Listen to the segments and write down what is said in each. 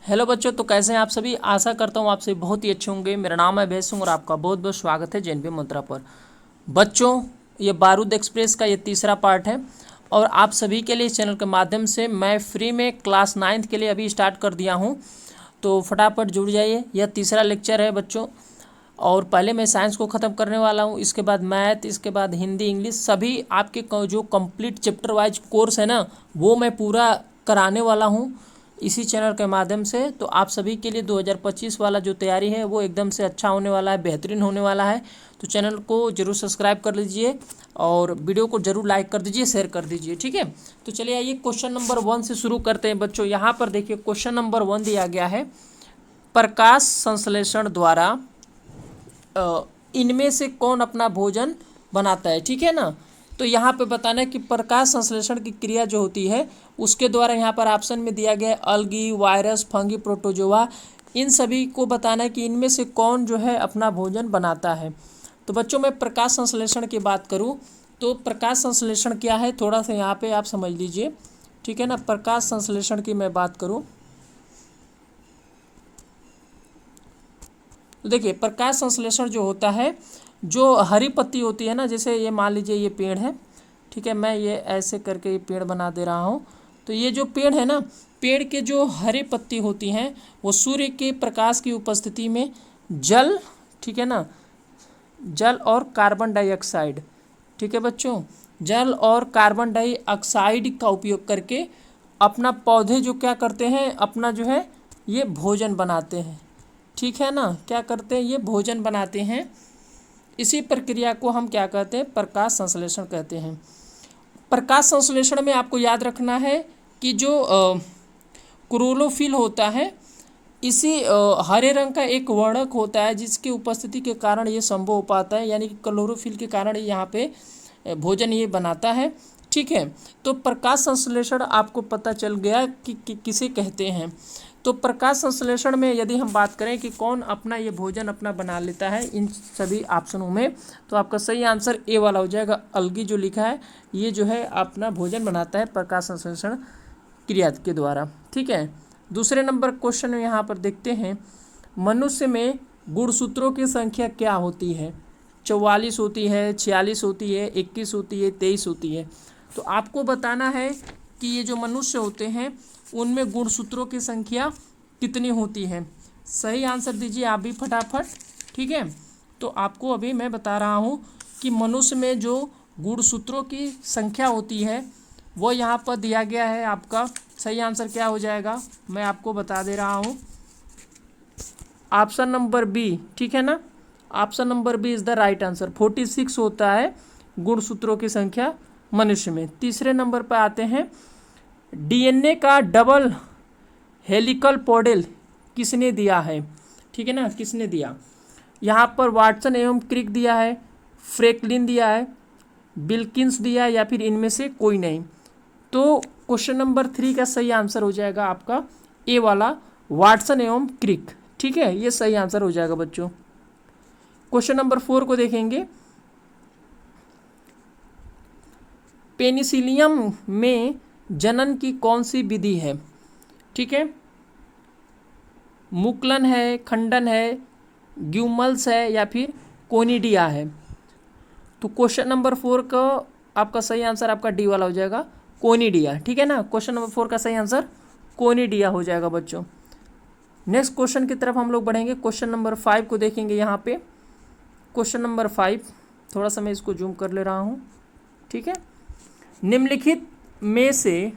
Hello बच्चों, तो कैसे हैं आप सभी। आशा करता हूँ आप सभी बहुत ही अच्छे होंगे। मेरा नाम है भैस सिंह और आपका बहुत बहुत स्वागत है जेएनपी मंत्रा पर। बच्चों, ये बारूद एक्सप्रेस का ये तीसरा पार्ट है और आप सभी के लिए इस चैनल के माध्यम से मैं फ्री में क्लास 9th के लिए अभी स्टार्ट कर दिया हूँ। तो फटाफट जुड़ जाइए। यह तीसरा लेक्चर है बच्चों। और पहले मैं साइंस को ख़त्म करने वाला हूँ, इसके बाद मैथ, इसके बाद हिंदी, इंग्लिश, सभी आपके जो कंप्लीट चैप्टर वाइज कोर्स है ना, वो मैं पूरा कराने वाला हूँ इसी चैनल के माध्यम से। तो आप सभी के लिए 2025 वाला जो तैयारी है वो एकदम से अच्छा होने वाला है, बेहतरीन होने वाला है। तो चैनल को जरूर सब्सक्राइब कर लीजिए और वीडियो को जरूर लाइक कर दीजिए, शेयर कर दीजिए, ठीक है। तो चलिए आइए क्वेश्चन नंबर 1 से शुरू करते हैं बच्चों। यहाँ पर देखिए क्वेश्चन नंबर 1 दिया गया है, प्रकाश संश्लेषण द्वारा इनमें से कौन अपना भोजन बनाता है, ठीक है ना। तो यहाँ पे बताना है कि प्रकाश संश्लेषण की क्रिया जो होती है उसके द्वारा, यहाँ पर ऑप्शन में दिया गया है अलगी, वायरस, फंगी, प्रोटोजोआ, इन सभी को बताना है कि इनमें से कौन जो है अपना भोजन बनाता है। तो बच्चों मैं प्रकाश संश्लेषण की बात करूँ तो प्रकाश संश्लेषण क्या है थोड़ा सा यहाँ पे आप समझ लीजिए, ठीक है ना। प्रकाश संश्लेषण की मैं बात करूँ तो देखिए प्रकाश संश्लेषण जो होता है, जो हरी पत्ती होती है ना, जैसे ये मान लीजिए ये पेड़ है, ठीक है, मैं ये ऐसे करके ये पेड़ बना दे रहा हूँ। तो ये जो पेड़ है ना, पेड़ के जो हरे पत्ती होती हैं वो सूर्य के प्रकाश की उपस्थिति में जल, ठीक है ना, जल और कार्बन डाइऑक्साइड, ठीक है बच्चों, जल और कार्बन डाइऑक्साइड का उपयोग करके अपना पौधे जो क्या करते हैं, अपना जो है ये भोजन बनाते हैं, ठीक है ना। क्या करते हैं, ये भोजन बनाते हैं। इसी प्रक्रिया को हम क्या कहते हैं, प्रकाश संश्लेषण कहते हैं। प्रकाश संश्लेषण में आपको याद रखना है कि जो क्लोरोफिल होता है, इसी हरे रंग का एक वर्णक होता है जिसकी उपस्थिति के कारण ये संभव हो पाता है, यानी कि क्लोरोफिल के कारण यहाँ पे भोजन ये बनाता है, ठीक है। तो प्रकाश संश्लेषण आपको पता चल गया कि किसे कहते हैं। तो प्रकाश संश्लेषण में यदि हम बात करें कि कौन अपना ये भोजन अपना बना लेता है इन सभी ऑप्शनों में, तो आपका सही आंसर ए वाला हो जाएगा। अलगी जो लिखा है ये जो है अपना भोजन बनाता है प्रकाश संश्लेषण क्रिया के द्वारा, ठीक है। दूसरे नंबर क्वेश्चन में यहाँ पर देखते हैं, मनुष्य में गुणसूत्रों की संख्या क्या होती है। 44 होती है, 46 होती है, 21 होती है, 23 होती है। तो आपको बताना है कि ये जो मनुष्य होते हैं उनमें गुणसूत्रों की संख्या कितनी होती है। सही आंसर दीजिए आप भी फटाफट, ठीक है। तो आपको अभी मैं बता रहा हूँ कि मनुष्य में जो गुणसूत्रों की संख्या होती है वो यहाँ पर दिया गया है। आपका सही आंसर क्या हो जाएगा मैं आपको बता दे रहा हूँ, ऑप्शन नंबर बी, ठीक है ना। Option number B is the right answer. 46 होता है गुणसूत्रों की संख्या मनुष्य में। तीसरे नंबर पर आते हैं, डीएनए का डबल हेलिकल मॉडल किसने दिया है, ठीक है ना, किसने दिया। यहाँ पर वाटसन एवं क्रिक दिया है, फ्रैंकलिन दिया है, विल्किंस दिया है, या फिर इनमें से कोई नहीं। तो क्वेश्चन नंबर 3 का सही आंसर हो जाएगा आपका ए वाला, वाटसन एवं क्रिक, ठीक है, ये सही आंसर हो जाएगा बच्चों। क्वेश्चन नंबर 4 को देखेंगे, पेनिसिलियम में जनन की कौन सी विधि है, ठीक है। मुकुलन है, खंडन है, ग्यूमल्स है, या फिर कोनिडिया है। तो क्वेश्चन नंबर 4 का आपका सही आंसर आपका डी वाला हो जाएगा, कोनिडिया, ठीक है ना। क्वेश्चन नंबर 4 का सही आंसर कोनिडिया हो जाएगा बच्चों। नेक्स्ट क्वेश्चन की तरफ हम लोग बढ़ेंगे। क्वेश्चन नंबर 5 को देखेंगे। यहाँ पे क्वेश्चन नंबर 5, थोड़ा सा मैं इसको जूम कर ले रहा हूँ, ठीक है। निम्नलिखित में से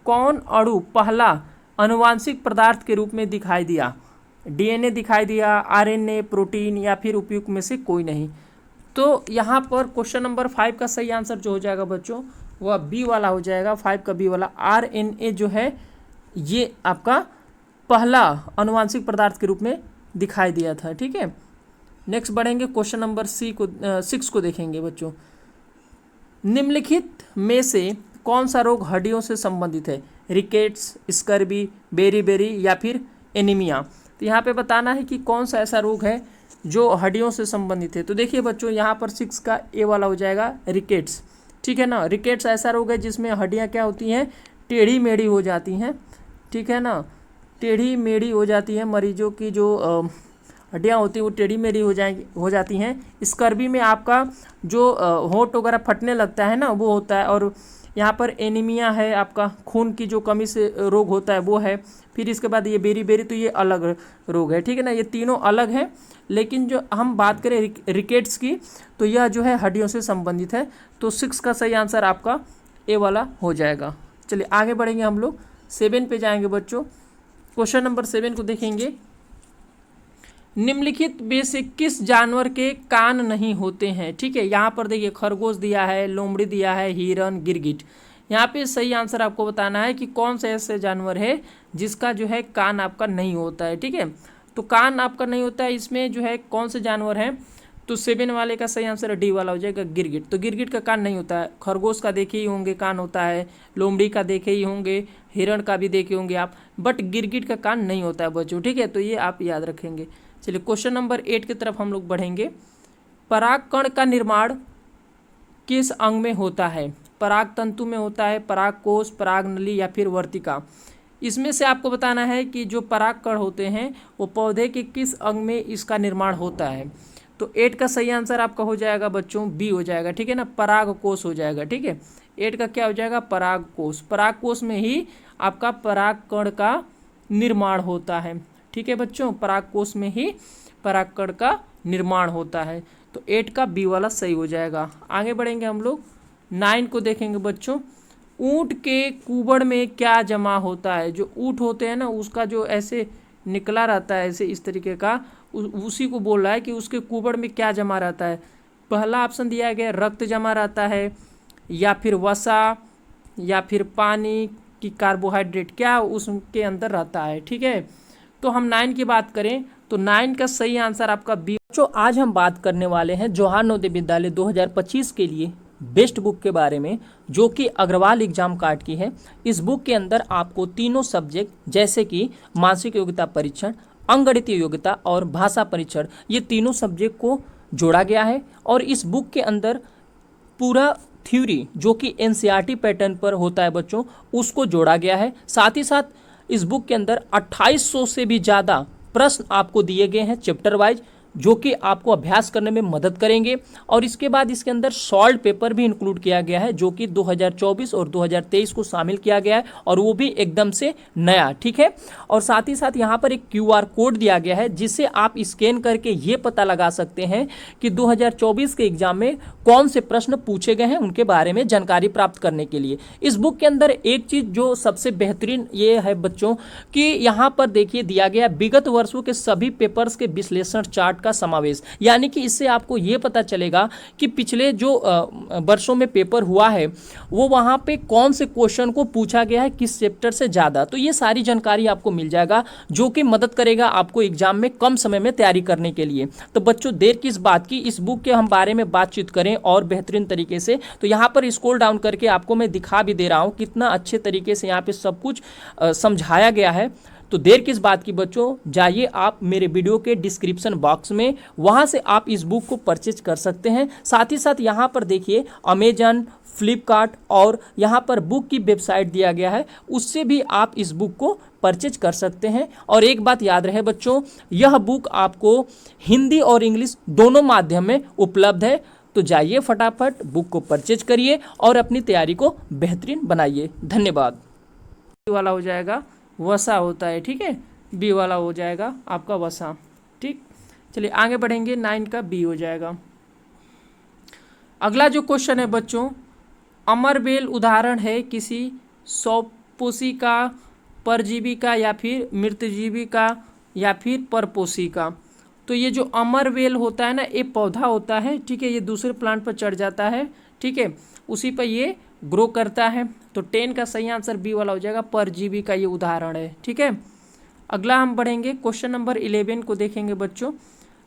कौन अणु पहला आनुवांशिक पदार्थ के रूप में दिखाई दिया। डीएनए दिखाई दिया, आरएनए, प्रोटीन, या फिर उपयुक्त में से कोई नहीं। तो यहाँ पर क्वेश्चन नंबर 5 का सही आंसर जो हो जाएगा बच्चों वह बी वाला हो जाएगा। 5 का बी वाला, आरएनए जो है ये आपका पहला आनुवांशिक पदार्थ के रूप में दिखाई दिया था, ठीक है। नेक्स्ट बढ़ेंगे, क्वेश्चन नंबर 6 को देखेंगे बच्चों। निम्नलिखित में से कौन सा रोग हड्डियों से संबंधित है। रिकेट्स, स्कर्बी, बेरीबेरी, या फिर एनीमिया। तो यहाँ पे बताना है कि कौन सा ऐसा रोग है जो हड्डियों से संबंधित है। तो देखिए बच्चों यहाँ पर 6 का ए वाला हो जाएगा, रिकेट्स, ठीक है ना। रिकेट्स ऐसा रोग है जिसमें हड्डियाँ क्या होती हैं, टेढ़ी मेढ़ी हो जाती हैं, ठीक है ना। टेढ़ी मेढ़ी हो जाती है, मरीजों की जो हड्डियाँ होती है वो टेढ़ी मेढ़ी हो जाती हैं। स्कर्वी में आपका जो होंठ वगैरह फटने लगता है ना, वो होता है। और यहाँ पर एनीमिया है, आपका खून की जो कमी से रोग होता है वो है। फिर इसके बाद ये बेरी, तो ये अलग रोग है, ठीक है ना। ये तीनों अलग हैं, लेकिन जो हम बात करें रिकेट्स की, तो यह जो है हड्डियों से संबंधित है। तो 6 का सही आंसर आपका ए वाला हो जाएगा। चलिए आगे बढ़ेंगे, हम लोग 7 पे जाएंगे बच्चों। क्वेश्चन नंबर 7 को देखेंगे। निम्नलिखित में से किस जानवर के कान नहीं होते हैं? ठीक है, यहाँ पर देखिए खरगोश दिया है, लोमड़ी दिया है, हिरन, गिरगिट। यहाँ पे सही आंसर आपको बताना है कि कौन सा ऐसे जानवर है जिसका जो है कान आपका नहीं होता है। ठीक है, तो कान आपका नहीं होता है, इसमें जो है कौन से जानवर हैं? तो 7 वाले का सही आंसर डी वाला हो जाएगा, गिरगिट। तो गिरगिट का कान नहीं होता है। खरगोश का देखे ही होंगे कान होता है, लोमड़ी का देखे ही होंगे, हिरण का भी देखे होंगे आप, बट गिरगिट का कान नहीं होता है बच्चों। ठीक है, तो ये आप याद रखेंगे। चलिए क्वेश्चन नंबर 8 की तरफ हम लोग बढ़ेंगे। परागकण का निर्माण किस अंग में होता है? पराग तंतु में होता है, परागकोश, परागनली या फिर वर्तिका। इसमें से आपको बताना है कि जो परागकण होते हैं वो पौधे के किस अंग में इसका निर्माण होता है। तो 8 का सही आंसर आपका हो जाएगा बच्चों बी हो जाएगा। ठीक है ना, परागकोश हो जाएगा। ठीक है, 8 का क्या हो जाएगा? परागकोश। परागकोश में ही आपका परागकण का निर्माण होता है। ठीक है बच्चों, परागकोश में ही परागकण का निर्माण होता है। तो 8 का बी वाला सही हो जाएगा। आगे बढ़ेंगे हम लोग 9 को देखेंगे बच्चों। ऊंट के कुबड़ में क्या जमा होता है? जो ऊंट होते हैं ना, उसका जो ऐसे निकला रहता है ऐसे इस तरीके का, उसी को बोल रहा है कि उसके कुबड़ में क्या जमा रहता है। पहला ऑप्शन दिया गया रक्त जमा रहता है, या फिर वसा, या फिर पानी की कार्बोहाइड्रेट, क्या उसके अंदर रहता है। ठीक है, तो हम 9 की बात करें तो 9 का सही आंसर आपका बी। जो आज हम बात करने वाले हैं जवाहर नवोदय विद्यालय 2025 के लिए बेस्ट बुक के बारे में, जो कि अग्रवाल एग्जाम कार्ड की है। इस बुक के अंदर आपको तीनों सब्जेक्ट जैसे कि मानसिक योग्यता परीक्षण, अंकगणितीय योग्यता और भाषा परीक्षण, ये तीनों सब्जेक्ट को जोड़ा गया है। और इस बुक के अंदर पूरा थ्योरी जो कि एनसीईआरटी पैटर्न पर होता है बच्चों, उसको जोड़ा गया है। साथ ही साथ इस बुक के अंदर 2800 से भी ज़्यादा प्रश्न आपको दिए गए हैं चैप्टर वाइज, जो कि आपको अभ्यास करने में मदद करेंगे। और इसके बाद इसके अंदर सॉल्व पेपर भी इंक्लूड किया गया है, जो कि 2024 और 2023 को शामिल किया गया है, और वो भी एकदम से नया। ठीक है, और साथ ही साथ यहाँ पर एक QR कोड दिया गया है, जिसे आप स्कैन करके ये पता लगा सकते हैं कि 2024 के एग्जाम में कौन से प्रश्न पूछे गए हैं, उनके बारे में जानकारी प्राप्त करने के लिए। इस बुक के अंदर एक चीज़ जो सबसे बेहतरीन ये है बच्चों कि यहाँ पर देखिए दिया गया विगत वर्षों के सभी पेपर्स के विश्लेषण चार्ट का समावेश, यानी कि इससे आपको ये पता चलेगा कि पिछले जो वर्षों में पेपर हुआ है वो वहाँ पे कौन से क्वेश्चन को पूछा गया है, किस चैप्टर से ज़्यादा। तो ये सारी जानकारी आपको मिल जाएगा, जो कि मदद करेगा आपको एग्जाम में कम समय में तैयारी करने के लिए। तो बच्चों देर किस बात की, इस बुक के हम बारे में बातचीत करें और बेहतरीन तरीके से। तो यहाँ पर स्क्रॉल डाउन करके आपको मैं दिखा भी दे रहा हूँ कितना अच्छे तरीके से यहाँ पे सब कुछ समझाया गया है। तो देर किस बात की बच्चों, जाइए आप मेरे वीडियो के डिस्क्रिप्शन बॉक्स में, वहाँ से आप इस बुक को परचेज कर सकते हैं। साथ ही साथ यहाँ पर देखिए अमेजन, फ्लिपकार्ट और यहाँ पर बुक की वेबसाइट दिया गया है, उससे भी आप इस बुक को परचेज कर सकते हैं। और एक बात याद रहे बच्चों, यह बुक आपको हिंदी और इंग्लिश दोनों माध्यम में उपलब्ध है। तो जाइए फटाफट बुक को परचेज करिए और अपनी तैयारी को बेहतरीन बनाइए। धन्यवाद। वाला हो जाएगा वसा होता है। ठीक है, बी वाला हो जाएगा आपका वसा। ठीक, चलिए आगे बढ़ेंगे। 9 का बी हो जाएगा। अगला जो क्वेश्चन है बच्चों, अमरबेल उदाहरण है किसी सौपोषी का, परजीवी का, या फिर मृतजीवी का, या फिर परपोषी का। तो ये जो अमरबेल होता है ना, ये पौधा होता है। ठीक है, ये दूसरे प्लांट पर चढ़ जाता है। ठीक है, उसी पर ये ग्रो करता है। तो 10 का सही आंसर बी वाला हो जाएगा, परजीवी का ये उदाहरण है। ठीक है, अगला हम बढ़ेंगे क्वेश्चन नंबर 11 को देखेंगे बच्चों।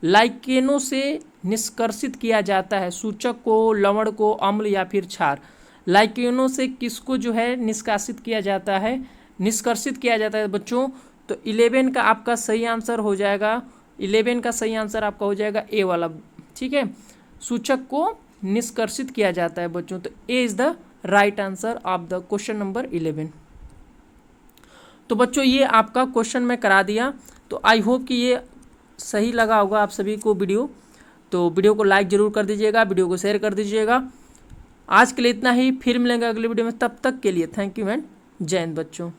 लाइकेनों से निष्कर्षित किया जाता है सूचक को, लवण को, अम्ल या फिर क्षार। लाइकेनों से किसको जो है निष्कासित किया जाता है, निष्कर्षित किया जाता है बच्चों? तो 11 का आपका सही आंसर हो जाएगा, 11 का सही आंसर आपका हो जाएगा ए वाला। ठीक है, सूचक को निष्कर्षित किया जाता है बच्चों। तो A is the right answer of the question number 11। तो बच्चों ये आपका क्वेश्चन मैं करा दिया। तो आई होप कि ये सही लगा होगा आप सभी को वीडियो। तो वीडियो को लाइक ज़रूर कर दीजिएगा, वीडियो को शेयर कर दीजिएगा। आज के लिए इतना ही, फिर मिलेंगे अगले वीडियो में। तब तक के लिए थैंक यू एंड जय हिंद बच्चों।